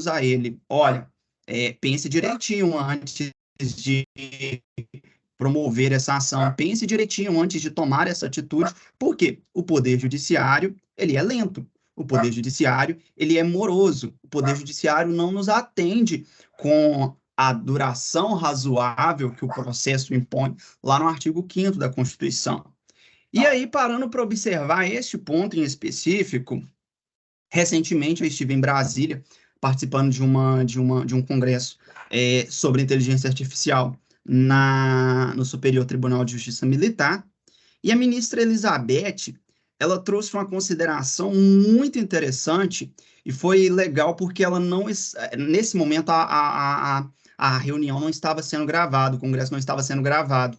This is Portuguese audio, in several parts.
a ele: olha, pense direitinho antes de promover essa ação, pense direitinho antes de tomar essa atitude, porque o Poder Judiciário, ele é lento, o Poder Judiciário, ele é moroso, o Poder Judiciário não nos atende com a duração razoável que o processo impõe lá no artigo 5º da Constituição. E aí, parando para observar este ponto em específico, recentemente eu estive em Brasília, participando de um congresso sobre inteligência artificial no Superior Tribunal de Justiça Militar, e a ministra Elizabeth, ela trouxe uma consideração muito interessante, e foi legal porque ela não, nesse momento a reunião não estava sendo gravada, o congresso não estava sendo gravado,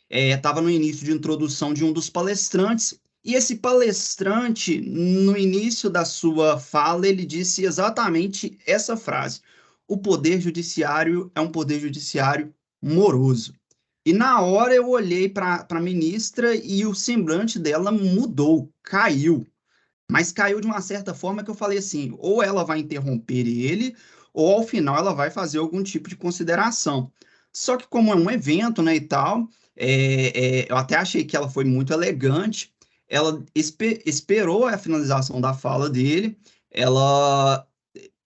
estava no início de introdução de um dos palestrantes, e esse palestrante, no início da sua fala, ele disse exatamente essa frase: o Poder Judiciário é um Poder Judiciário moroso. E na hora eu olhei para a ministra e o semblante dela mudou, caiu. Mas caiu de uma certa forma que eu falei assim: ou ela vai interromper ele, ou ao final ela vai fazer algum tipo de consideração. Só que como é um evento, né, e tal, eu até achei que ela foi muito elegante. Ela esperou a finalização da fala dele, ela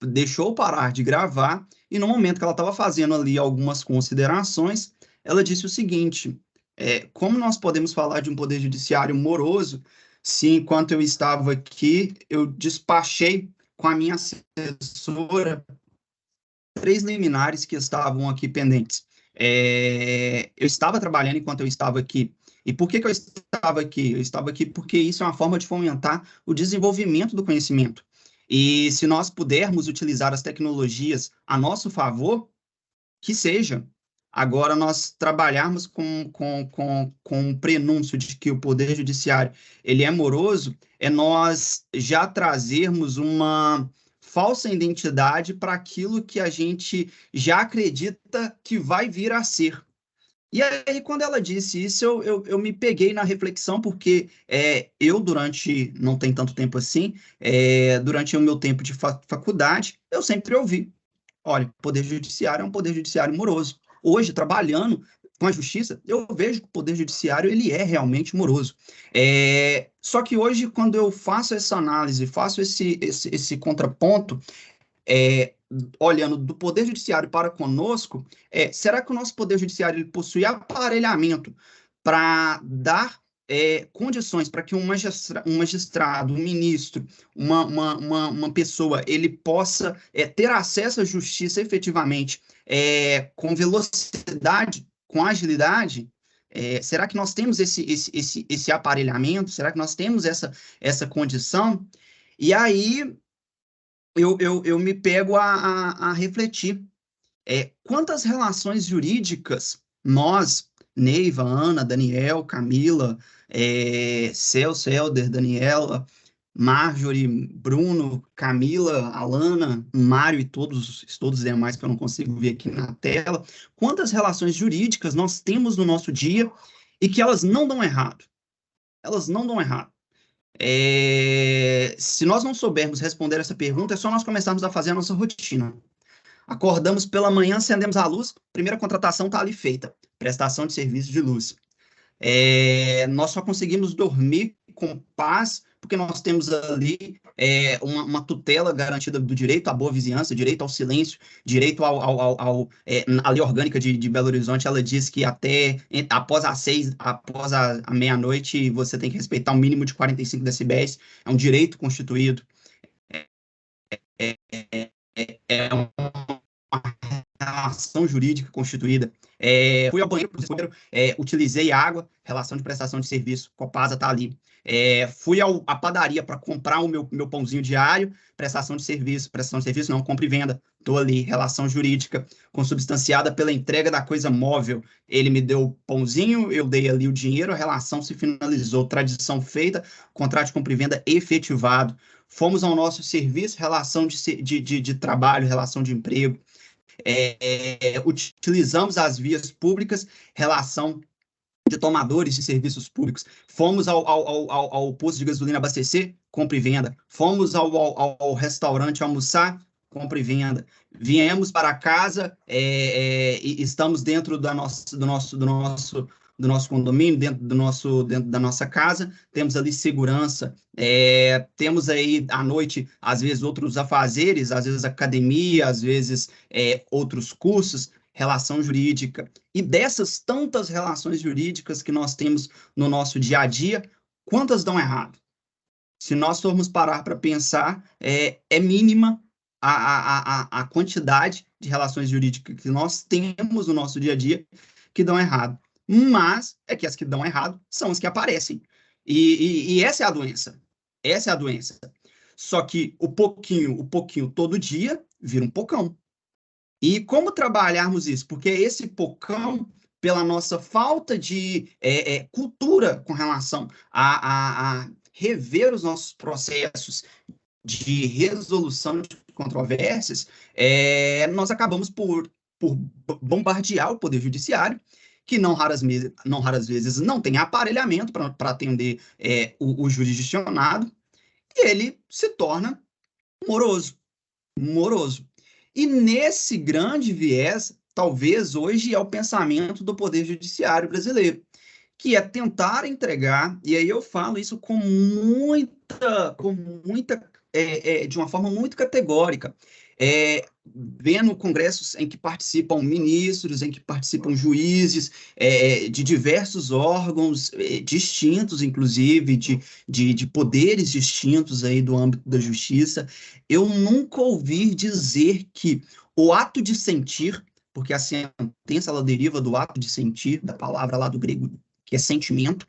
deixou parar de gravar, e no momento que ela estava fazendo ali algumas considerações, ela disse o seguinte: como nós podemos falar de um poder judiciário moroso se, enquanto eu estava aqui, eu despachei com a minha assessora 3 liminares que estavam aqui pendentes. Eu estava trabalhando enquanto eu estava aqui. E por que eu estava aqui? Eu estava aqui porque isso é uma forma de fomentar o desenvolvimento do conhecimento. E se nós pudermos utilizar as tecnologias a nosso favor, que seja. Agora, nós trabalharmos com um prenúncio de que o Poder Judiciário ele é moroso, é nós já trazermos uma falsa identidade para aquilo que a gente já acredita que vai vir a ser. E aí, quando ela disse isso, eu me peguei na reflexão, porque durante, não tem tanto tempo assim, durante o meu tempo de faculdade, eu sempre ouvi: olha, o Poder Judiciário é um Poder Judiciário moroso. Hoje, trabalhando com a Justiça, eu vejo que o Poder Judiciário ele é realmente moroso. Só que hoje, quando eu faço essa análise, faço esse contraponto, olhando do Poder Judiciário para conosco, será que o nosso Poder Judiciário ele possui aparelhamento para dar condições para que um magistrado, um ministro, uma pessoa, ele possa ter acesso à justiça efetivamente com velocidade, com agilidade? Será que nós temos esse aparelhamento? Será que nós temos essa condição? E aí eu me pego a refletir. Quantas relações jurídicas nós, Neiva, Ana, Daniel, Camila, Celso, Helder, Daniela, Marjorie, Bruno, Camila, Alana, Mário e todos os demais que eu não consigo ver aqui na tela, quantas relações jurídicas nós temos no nosso dia e que elas não dão errado? Elas não dão errado. Se nós não soubermos responder essa pergunta, é só nós começarmos a fazer a nossa rotina. Acordamos pela manhã, acendemos a luz, primeira contratação está ali feita: prestação de serviço de luz. Nós só conseguimos dormir com paz porque nós temos ali uma tutela garantida do direito à boa vizinhança, direito ao silêncio, direito a lei orgânica de Belo Horizonte. Ela diz que após as 6, após a meia-noite, você tem que respeitar um mínimo de 45 decibéis, é um direito constituído. É uma relação jurídica constituída. Fui ao banheiro, utilizei água, relação de prestação de serviço, Copasa está ali. Fui à padaria para comprar o meu pãozinho diário, prestação de serviço não, compra e venda, estou ali, relação jurídica, consubstanciada pela entrega da coisa móvel. Ele me deu o pãozinho, eu dei ali o dinheiro, a relação se finalizou, tradição feita, contrato de compra e venda efetivado. Fomos ao nosso serviço, relação de trabalho, relação de emprego. Utilizamos as vias públicas, relação de tomadores de serviços públicos. Fomos ao posto de gasolina abastecer, compra e venda. Fomos ao restaurante almoçar, compra e venda. Viemos para casa, e estamos dentro do nosso condomínio, dentro da nossa casa, temos ali segurança, temos aí à noite, às vezes, outros afazeres, às vezes academia, às vezes outros cursos, relação jurídica. E dessas tantas relações jurídicas que nós temos no nosso dia a dia, quantas dão errado? Se nós formos parar para pensar, é mínima a quantidade de relações jurídicas que nós temos no nosso dia a dia que dão errado. Mas é que as que dão errado são as que aparecem. E essa é a doença. Essa é a doença. Só que o pouquinho todo dia vira um pocão. E como trabalharmos isso? Porque esse pocão, pela nossa falta de cultura com relação a rever os nossos processos de resolução de controvérsias, nós acabamos por bombardear o Poder Judiciário, que não raras vezes não tem aparelhamento para atender o jurisdicionado, e ele se torna moroso. Moroso. E nesse grande viés, talvez hoje é o pensamento do Poder Judiciário brasileiro, que é tentar entregar, e aí eu falo isso de uma forma muito categórica, vendo congressos em que participam ministros, em que participam juízes, de diversos órgãos distintos, inclusive, de poderes distintos aí do âmbito da justiça, eu nunca ouvi dizer que o ato de sentir, porque a sentença ela deriva do ato de sentir, da palavra lá do grego, que é sentimento,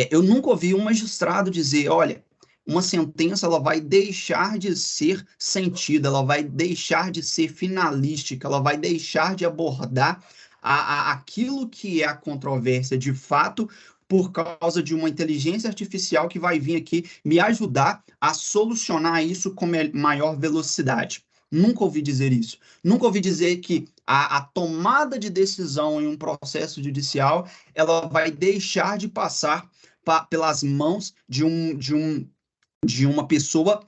eu nunca ouvi um magistrado dizer, olha, uma sentença ela vai deixar de ser sentida, ela vai deixar de ser finalística, ela vai deixar de abordar aquilo que é a controvérsia de fato, por causa de uma inteligência artificial que vai vir aqui me ajudar a solucionar isso com maior velocidade. Nunca ouvi dizer isso. Nunca ouvi dizer que a tomada de decisão em um processo judicial ela vai deixar de passar pelas mãos de uma pessoa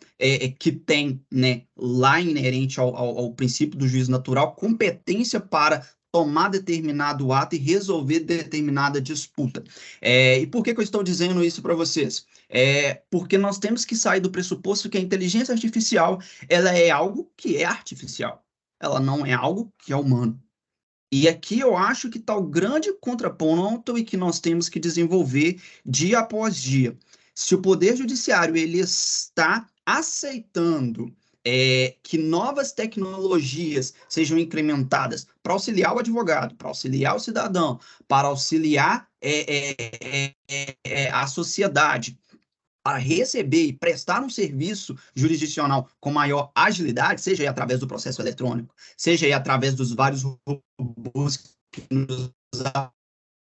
que tem, né, lá inerente ao princípio do juízo natural, competência para tomar determinado ato e resolver determinada disputa. E por que eu estou dizendo isso para vocês? Porque nós temos que sair do pressuposto que a inteligência artificial ela é algo que é artificial. Ela não é algo que é humano. E aqui eu acho que está o grande contraponto e que nós temos que desenvolver dia após dia. Se o Poder Judiciário ele está aceitando que novas tecnologias sejam incrementadas para auxiliar o advogado, para auxiliar o cidadão, para auxiliar a sociedade, para receber e prestar um serviço jurisdicional com maior agilidade, seja aí através do processo eletrônico, seja aí através dos vários robôs que nos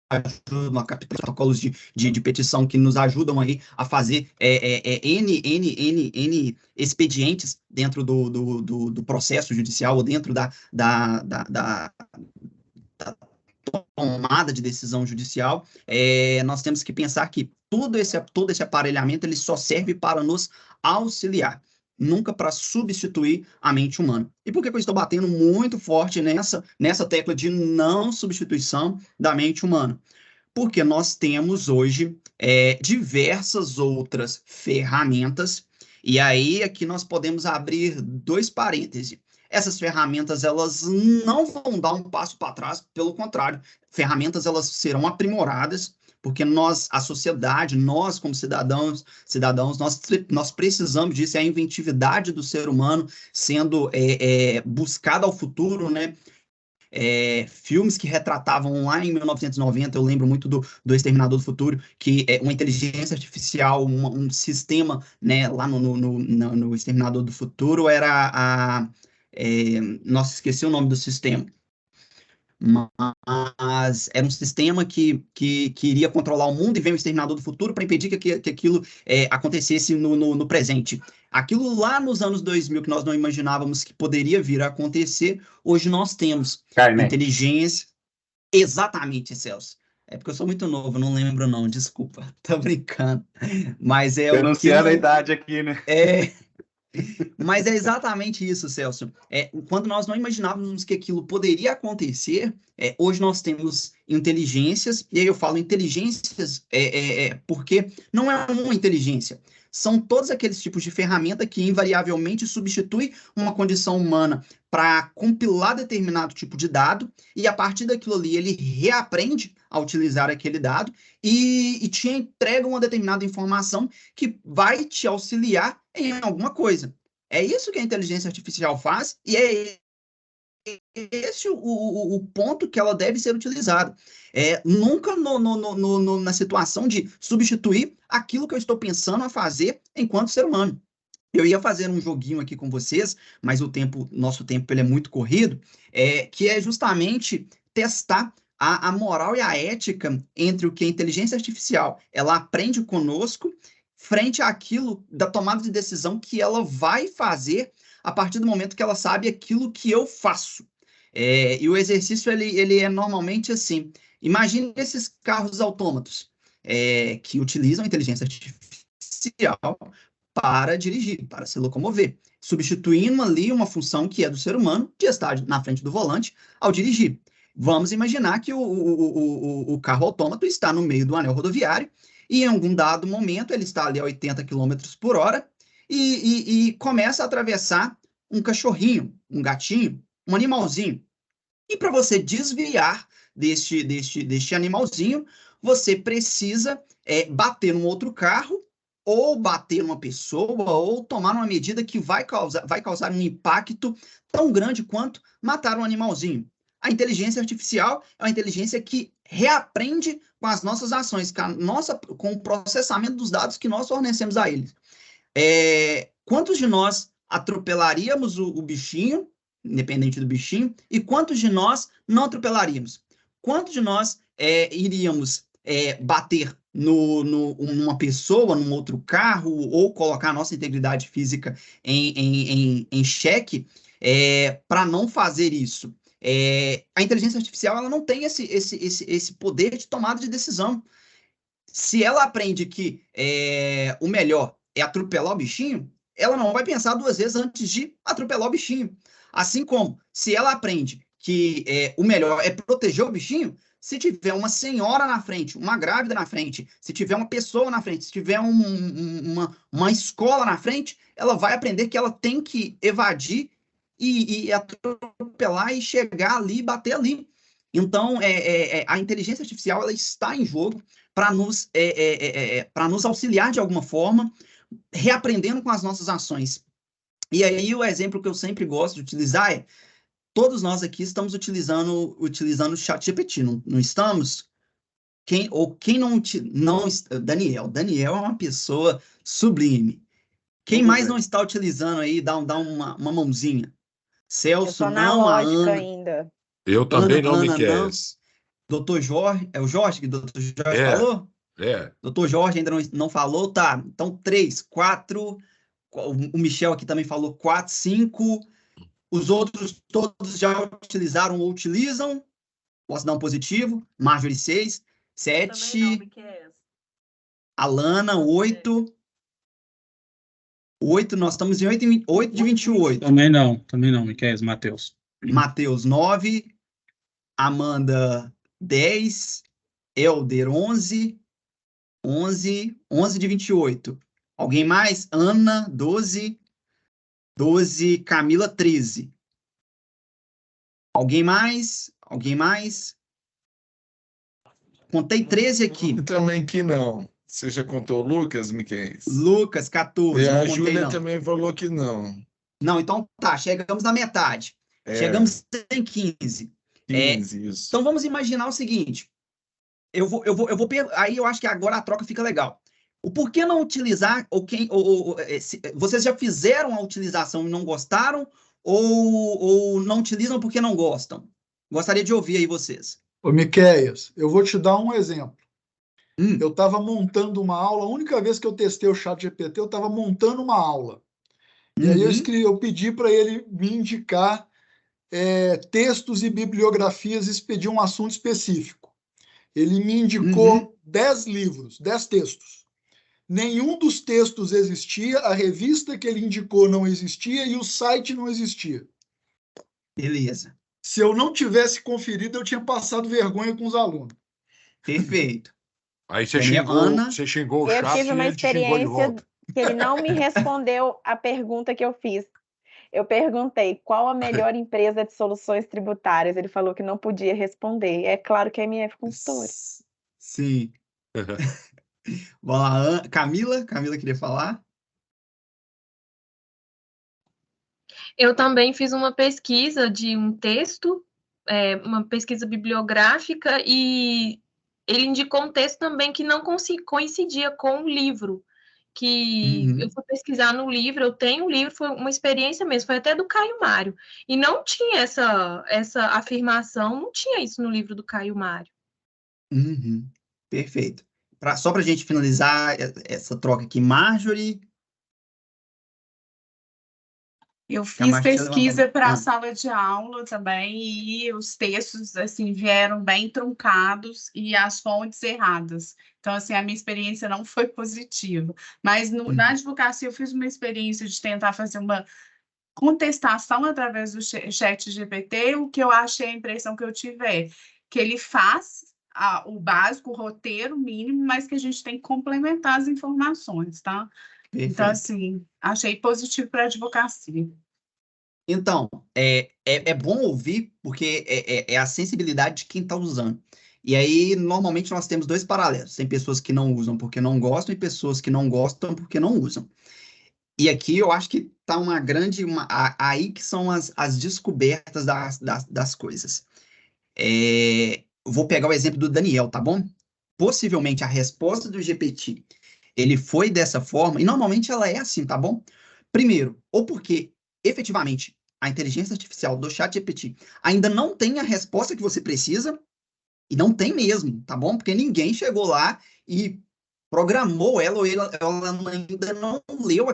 ajudam a captar protocolos de petição que nos ajudam aí a fazer N expedientes dentro do processo judicial ou dentro da tomada de decisão judicial, nós temos que pensar que todo esse aparelhamento ele só serve para nos auxiliar, nunca para substituir a mente humana. E por que eu estou batendo muito forte nessa tecla de não substituição da mente humana? Porque nós temos hoje diversas outras ferramentas, e aí aqui nós podemos abrir dois parênteses. Essas ferramentas, elas não vão dar um passo para trás, pelo contrário, ferramentas, elas serão aprimoradas, porque nós, a sociedade, nós como cidadãos, nós precisamos disso, é a inventividade do ser humano sendo buscada ao futuro, né? Filmes que retratavam lá em 1990, eu lembro muito do Exterminador do Futuro, que é uma inteligência artificial, um sistema, né, lá no Exterminador do Futuro, era nossa, esqueci o nome do sistema, mas era um sistema que iria controlar o mundo e veio o Exterminador do Futuro para impedir que aquilo acontecesse no presente. Aquilo lá nos anos 2000 que nós não imaginávamos que poderia vir a acontecer, hoje nós temos inteligência. Exatamente, Celso. É porque eu sou muito novo, não lembro não, desculpa, tô brincando. Mas denunciando a idade aqui, né? Mas é exatamente isso, Celso. Quando nós não imaginávamos que aquilo poderia acontecer, hoje nós temos inteligências, e aí eu falo inteligências porque não é uma inteligência, são todos aqueles tipos de ferramenta que invariavelmente substitui uma condição humana para compilar determinado tipo de dado, e a partir daquilo ali ele reaprende a utilizar aquele dado e te entrega uma determinada informação que vai te auxiliar em alguma coisa. É isso que a inteligência artificial faz e é esse o ponto que ela deve ser utilizada. Nunca na situação de substituir aquilo que eu estou pensando a fazer enquanto ser humano. Eu ia fazer um joguinho aqui com vocês, mas nosso tempo ele é muito corrido, que é justamente testar a moral e a ética entre o que a inteligência artificial ela aprende conosco frente àquilo da tomada de decisão que ela vai fazer a partir do momento que ela sabe aquilo que eu faço. E o exercício ele é normalmente assim. Imagine esses carros autômatos que utilizam inteligência artificial para dirigir, para se locomover, substituindo ali uma função que é do ser humano, de estar na frente do volante ao dirigir. Vamos imaginar que o carro autômato está no meio do anel rodoviário e em algum dado momento ele está ali a 80 km por hora e começa a atravessar um cachorrinho, um gatinho, um animalzinho. E para você desviar deste animalzinho, você precisa bater num outro carro ou bater numa pessoa, ou tomar uma medida que vai causar um impacto tão grande quanto matar um animalzinho. A inteligência artificial é uma inteligência que reaprende com as nossas ações, com o processamento dos dados que nós fornecemos a eles. Quantos de nós atropelaríamos o bichinho, independente do bichinho, e quantos de nós não atropelaríamos? Quantos de nós iríamos bater numa pessoa, num outro carro, ou colocar a nossa integridade física em xeque para não fazer isso? A inteligência artificial ela não tem esse poder de tomada de decisão. Se ela aprende que o melhor é atropelar o bichinho, ela não vai pensar duas vezes antes de atropelar o bichinho. Assim como, se ela aprende que o melhor é proteger o bichinho, se tiver uma senhora na frente, uma grávida na frente, se tiver uma pessoa na frente, se tiver uma escola na frente, ela vai aprender que ela tem que evadir e atropelar e chegar ali e bater ali. Então, a inteligência artificial ela está em jogo para nos auxiliar de alguma forma, reaprendendo com as nossas ações. E aí o exemplo que eu sempre gosto de utilizar é todos nós aqui estamos utilizando o ChatGPT, não estamos? Quem não Daniel é uma pessoa sublime. Quem mais não está utilizando aí, dá uma mãozinha. Celso, não, a Ana. Ainda. Eu também não, Ana, Miquel. Doutor Jorge, é o Jorge que o doutor Jorge falou? Doutor Jorge ainda não falou, tá. Então, 3, 4, o Michel aqui também falou 4, 5, os outros todos já utilizaram ou utilizam, posso dar um positivo, Marjorie 6, 7, Alana 8, 8, nós estamos em 8 de 28. Também não, Miquel, Matheus. Matheus 9, Amanda 10, Elder 11 de 28. Alguém mais? Ana 12, Camila 13. Alguém mais? Contei 13 aqui. Também que não. Você já contou o Lucas, Miquel? Lucas 14. E a Júlia também falou que não. Não, então tá, chegamos na metade. Chegamos em 15. 15, isso. Então vamos imaginar o seguinte. Aí eu acho que agora a troca fica legal. O porquê não utilizar, vocês já fizeram a utilização e não gostaram, ou não utilizam porque não gostam? Gostaria de ouvir aí vocês. Ô, Miqueias, eu vou te dar um exemplo. Eu estava montando uma aula, a única vez que eu testei o ChatGPT, eu estava montando uma aula. E aí eu pedi para ele me indicar textos e bibliografias e pedir um assunto específico. Ele me indicou 10 livros, 10 textos. nenhum dos textos existia, a revista que ele indicou não existia e o site não existia. Beleza. Se eu não tivesse conferido, eu tinha passado vergonha com os alunos. Perfeito. Aí você Daniel, xingou, Ana. você xingou o Eu chat tive e uma ele te xingou de experiência volta. que ele não me respondeu a pergunta que eu fiz. Eu perguntei qual a melhor empresa de soluções tributárias. Ele falou que não podia responder. É claro que é MF Consultora. Sim. Vamos lá, Camila. Camila queria falar? Eu também fiz uma pesquisa de um texto, uma pesquisa bibliográfica, e ele indicou um texto também que não coincidia com o livro, que eu fui pesquisar no livro, eu tenho o livro, foi uma experiência mesmo, foi até do Caio Mário, e não tinha essa afirmação, não tinha isso no livro do Caio Mário. Perfeito. Só para a gente finalizar essa troca aqui, Marjorie. Eu fiz pesquisa para a sala de aula também e os textos assim vieram bem truncados e as fontes erradas. Então, assim, a minha experiência não foi positiva. Mas na advocacia eu fiz uma experiência de tentar fazer uma contestação através do chat GPT. O que eu achei, a impressão que eu tive é que ele faz o básico, o roteiro mínimo, mas que a gente tem que complementar as informações, tá? Perfeito. Então, assim, achei positivo para a advocacia. Então, é bom ouvir, porque é a sensibilidade de quem está usando. E aí, normalmente, nós temos dois paralelos. Tem pessoas que não usam porque não gostam e pessoas que não gostam porque não usam. E aqui eu acho que está uma grande... aí que são as descobertas das coisas. Vou pegar o exemplo do Daniel, tá bom? Possivelmente, a resposta do GPT, ele foi dessa forma, e normalmente ela é assim, tá bom? Primeiro, ou porque efetivamente, a inteligência artificial do ChatGPT ainda não tem a resposta que você precisa, e não tem mesmo, tá bom? Porque ninguém chegou lá e programou ela, ou ela ainda não leu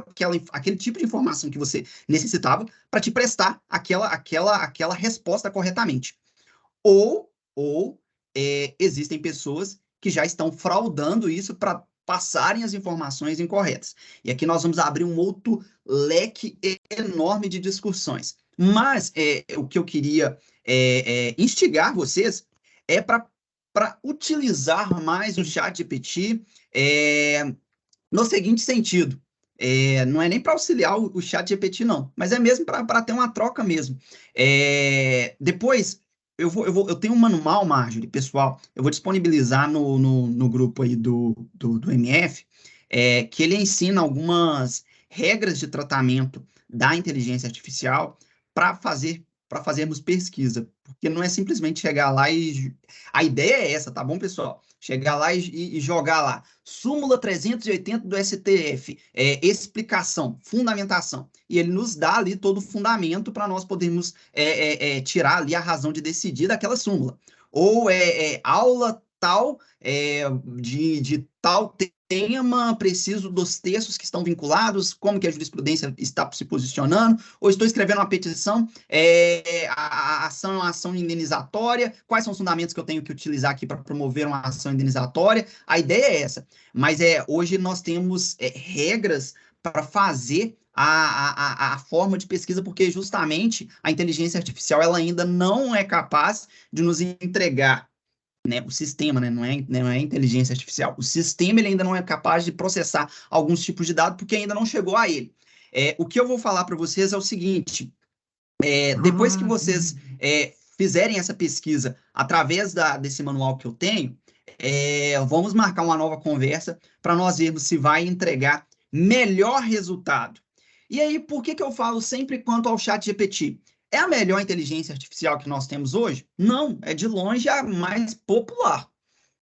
aquele tipo de informação que você necessitava para te prestar aquela resposta corretamente. Ou existem pessoas que já estão fraudando isso para passarem as informações incorretas. E aqui nós vamos abrir um outro leque enorme de discussões. Mas o que eu queria instigar vocês é para utilizar mais o ChatGPT no seguinte sentido. Não é nem para auxiliar o ChatGPT, não, mas é mesmo para ter uma troca mesmo. Depois, eu tenho um manual, Marjorie, pessoal, eu vou disponibilizar no grupo aí do MF, que ele ensina algumas regras de tratamento da inteligência artificial para fazermos pesquisa, porque não é simplesmente chegar lá e... A ideia é essa, tá bom, pessoal? Chegar lá e jogar lá, súmula 380 do STF, explicação, fundamentação, e ele nos dá ali todo o fundamento para nós podermos tirar ali a razão de decidir daquela súmula. Ou aula tal, de tal tema, preciso dos textos que estão vinculados, como que a jurisprudência está se posicionando, ou estou escrevendo uma petição, a ação é uma ação indenizatória, quais são os fundamentos que eu tenho que utilizar aqui para promover uma ação indenizatória. A ideia é essa, mas hoje nós temos regras para fazer a forma de pesquisa, porque justamente a inteligência artificial ela ainda não é capaz de nos entregar, né, o sistema, né, não é inteligência artificial, o sistema ele ainda não é capaz de processar alguns tipos de dados porque ainda não chegou a ele. O que eu vou falar para vocês é o seguinte, depois que vocês fizerem essa pesquisa através desse manual que eu tenho, vamos marcar uma nova conversa para nós vermos se vai entregar melhor resultado. E aí, por que eu falo sempre quanto ao ChatGPT? É a melhor inteligência artificial que nós temos hoje? Não, é de longe a mais popular.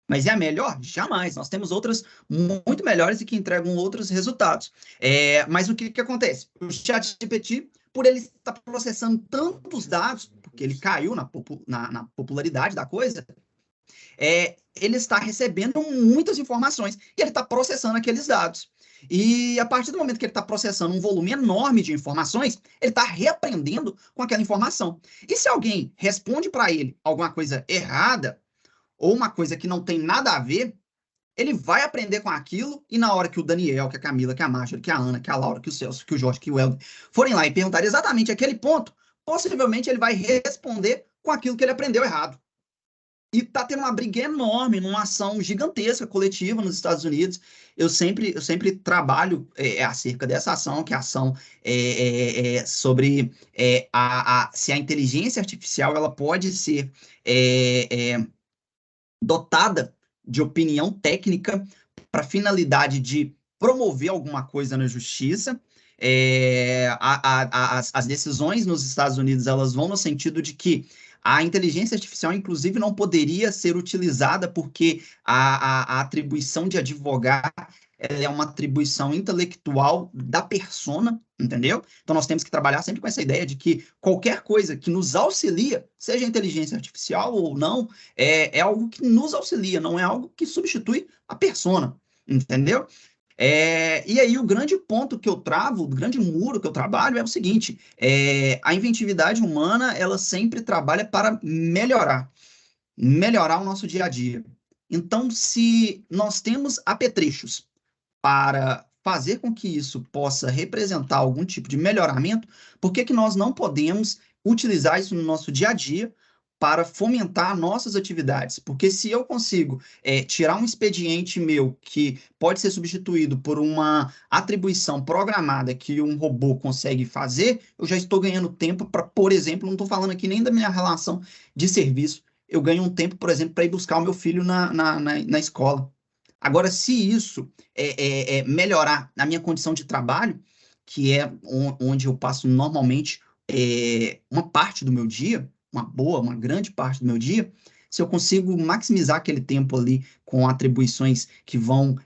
Mas é a melhor? Jamais. Nós temos outras muito melhores e que entregam outros resultados. Mas o que acontece? O ChatGPT, por ele estar processando tantos dados, porque ele caiu na popularidade da coisa, ele está recebendo muitas informações e ele está processando aqueles dados. E a partir do momento que ele está processando um volume enorme de informações, ele está reaprendendo com aquela informação. E se alguém responde para ele alguma coisa errada, ou uma coisa que não tem nada a ver, ele vai aprender com aquilo, e na hora que o Daniel, que a Camila, que a Márcia, que a Ana, que a Laura, que o Celso, que o Jorge, que o Helder forem lá e perguntarem exatamente aquele ponto, possivelmente ele vai responder com aquilo que ele aprendeu errado. E está tendo uma briga enorme, numa ação gigantesca, coletiva nos Estados Unidos. Eu sempre trabalho acerca dessa ação, que é a ação sobre se a inteligência artificial ela pode ser dotada de opinião técnica para finalidade de promover alguma coisa na justiça. As decisões nos Estados Unidos elas vão no sentido de que a inteligência artificial, inclusive, não poderia ser utilizada porque a atribuição de advogar é uma atribuição intelectual da persona, entendeu? Então, nós temos que trabalhar sempre com essa ideia de que qualquer coisa que nos auxilia, seja inteligência artificial ou não, é algo que nos auxilia, não é algo que substitui a persona, entendeu? E aí o grande ponto que eu travo, o grande muro que eu trabalho é o seguinte, a inventividade humana, ela sempre trabalha para melhorar o nosso dia a dia. Então, se nós temos apetrechos para fazer com que isso possa representar algum tipo de melhoramento, por que nós não podemos utilizar isso no nosso dia a dia para fomentar nossas atividades? Porque se eu consigo tirar um expediente meu que pode ser substituído por uma atribuição programada que um robô consegue fazer, eu já estou ganhando tempo para, por exemplo, não estou falando aqui nem da minha relação de serviço, eu ganho um tempo, por exemplo, para ir buscar o meu filho na escola. Agora, se isso melhorar a minha condição de trabalho, que é onde eu passo normalmente uma parte do meu dia, uma grande parte do meu dia, se eu consigo maximizar aquele tempo ali com atribuições que vão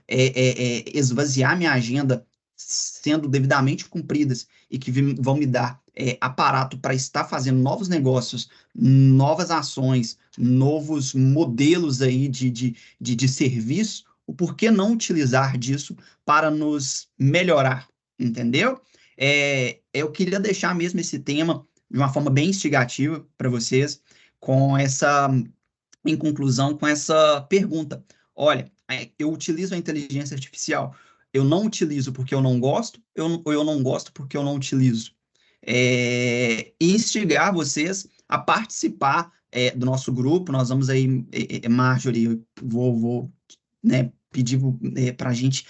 esvaziar minha agenda sendo devidamente cumpridas e que vão me dar aparato para estar fazendo novos negócios, novas ações, novos modelos aí de serviço, o porquê não utilizar disso para nos melhorar, entendeu? Eu queria deixar mesmo esse tema de uma forma bem instigativa para vocês, em conclusão, com essa pergunta. Olha, eu utilizo a inteligência artificial, eu não utilizo porque eu não gosto, ou eu não gosto porque eu não utilizo. E instigar vocês a participar do nosso grupo. Nós vamos aí, Marjorie, eu vou pedir para a gente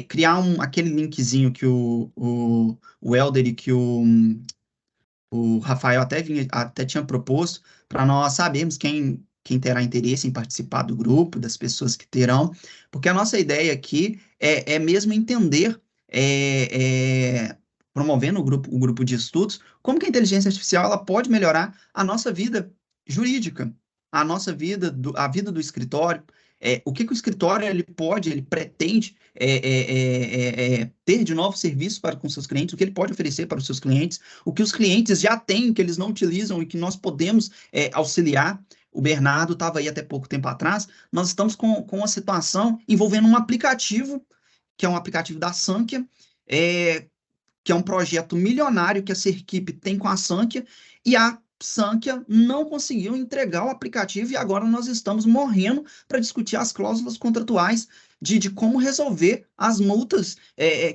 criar aquele linkzinho que o Helder e que o Rafael até tinha proposto, para nós sabermos quem terá interesse em participar do grupo, das pessoas que terão, porque a nossa ideia aqui é mesmo entender, promovendo o grupo de estudos, como que a inteligência artificial ela pode melhorar a nossa vida jurídica, a nossa vida, a vida do escritório, o que o escritório ele pretende ter de novos serviços para com seus clientes, o que ele pode oferecer para os seus clientes, o que os clientes já têm, que eles não utilizam e que nós podemos auxiliar. O Bernardo estava aí até pouco tempo atrás, nós estamos com uma situação envolvendo um aplicativo, que é um aplicativo da Sankhya, que é um projeto milionário que a Sergipe tem com a Sankhya, e a Sankhya não conseguiu entregar o aplicativo e agora nós estamos morrendo para discutir as cláusulas contratuais de como resolver as multas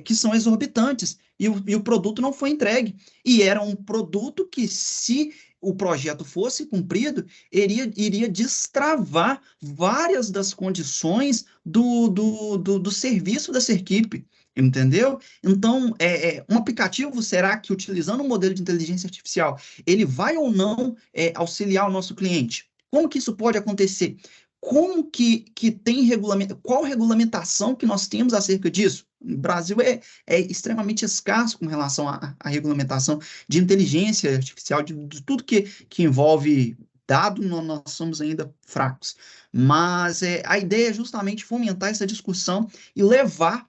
que são exorbitantes, e o produto não foi entregue. E era um produto que, se o projeto fosse cumprido, iria destravar várias das condições do serviço da Sergipe. Entendeu? Então, um aplicativo, será que utilizando um modelo de inteligência artificial, ele vai ou não auxiliar o nosso cliente? Como que isso pode acontecer? Como que tem regulamento? Qual regulamentação que nós temos acerca disso? O Brasil é extremamente escasso com relação à regulamentação de inteligência artificial, de tudo que envolve dado, nós somos ainda fracos. Mas a ideia é justamente fomentar essa discussão e levar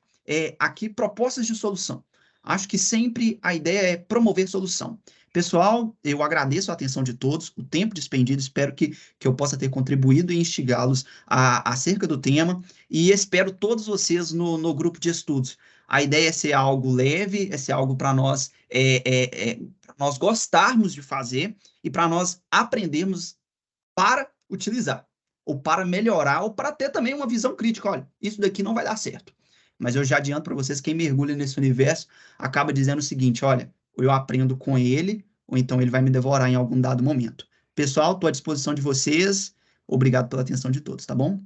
aqui propostas de solução. Acho que sempre a ideia é promover solução. Pessoal, eu agradeço a atenção de todos, o tempo despendido, espero que eu possa ter contribuído e instigá-los acerca do tema, e espero todos vocês no grupo de estudos. A ideia é ser algo leve, é ser algo para nós, nós gostarmos de fazer e para nós aprendermos para utilizar. ou para melhorar, ou para ter também uma visão crítica. Olha, isso daqui não vai dar certo. Mas eu já adianto para vocês, quem mergulha nesse universo acaba dizendo o seguinte, olha, eu aprendo com ele, ou então ele vai me devorar em algum dado momento. Pessoal, estou à disposição de vocês. Obrigado pela atenção de todos, tá bom?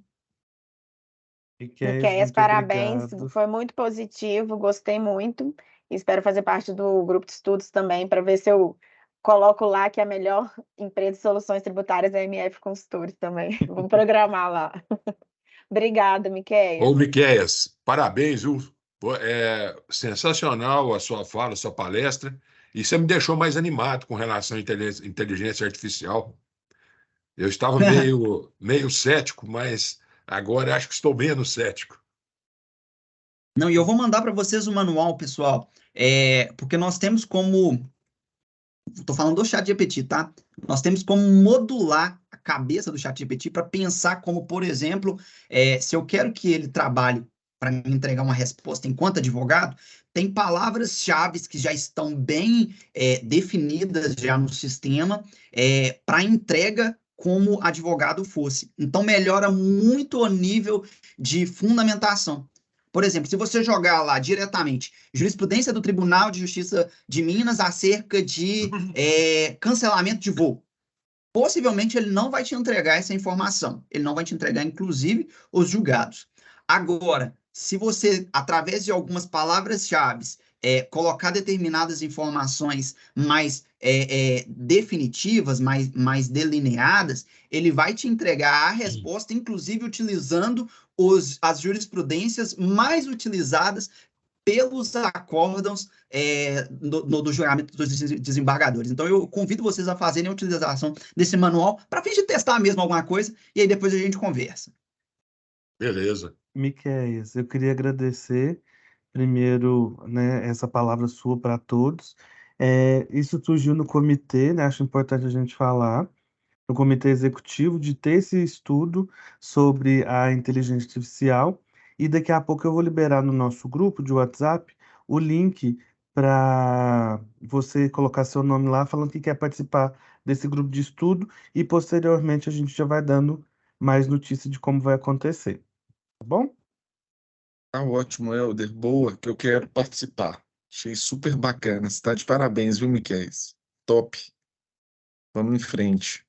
Miqueias, parabéns. Obrigado. Foi muito positivo, gostei muito. Espero fazer parte do grupo de estudos também, para ver se eu coloco lá que a melhor empresa de soluções tributárias é a MF Consultores também. Vamos programar lá. Obrigada, Miqueias. Ô, Miqueias, parabéns, viu? É sensacional a sua fala, a sua palestra, e você me deixou mais animado com relação à inteligência artificial. Eu estava meio cético, mas agora acho que estou menos cético. Não, e eu vou mandar para vocês o manual, pessoal, porque nós temos como... Estou falando do ChatGPT, tá? Nós temos como modular a cabeça do ChatGPT para pensar como, por exemplo, se eu quero que ele trabalhe para me entregar uma resposta enquanto advogado, tem palavras-chave que já estão bem definidas já no sistema para entrega como advogado fosse. Então, melhora muito o nível de fundamentação. Por exemplo, se você jogar lá diretamente jurisprudência do Tribunal de Justiça de Minas acerca de cancelamento de voo, possivelmente ele não vai te entregar essa informação. Ele não vai te entregar, inclusive, os julgados. Agora, se você, através de algumas palavras-chave, colocar determinadas informações mais definitivas, mais delineadas, ele vai te entregar a resposta, inclusive utilizando as jurisprudências mais utilizadas pelos acórdãos do julgamento dos desembargadores. Então, eu convido vocês a fazerem a utilização desse manual para fim de testar mesmo alguma coisa, e aí depois a gente conversa. Beleza. Miqueias, eu queria agradecer primeiro, né, essa palavra sua para todos. Isso surgiu no comitê, né, acho importante a gente falar, no comitê executivo, de ter esse estudo sobre a inteligência artificial, e daqui a pouco eu vou liberar no nosso grupo de WhatsApp o link para você colocar seu nome lá, falando que quer participar desse grupo de estudo, e posteriormente a gente já vai dando mais notícias de como vai acontecer. Tá bom? Tá ótimo, Helder. Boa, que eu quero participar. Achei super bacana. Você tá de parabéns, viu, Miqueias? Top. Vamos em frente.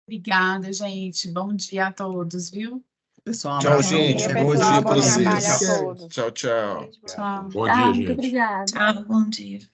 Obrigada, gente. Bom dia a todos, viu? Pessoal, Tchau, gente. Bom dia para vocês. Tchau, Tchau, tchau. Tchau. Bom dia, gente. Obrigada. Tchau, bom dia.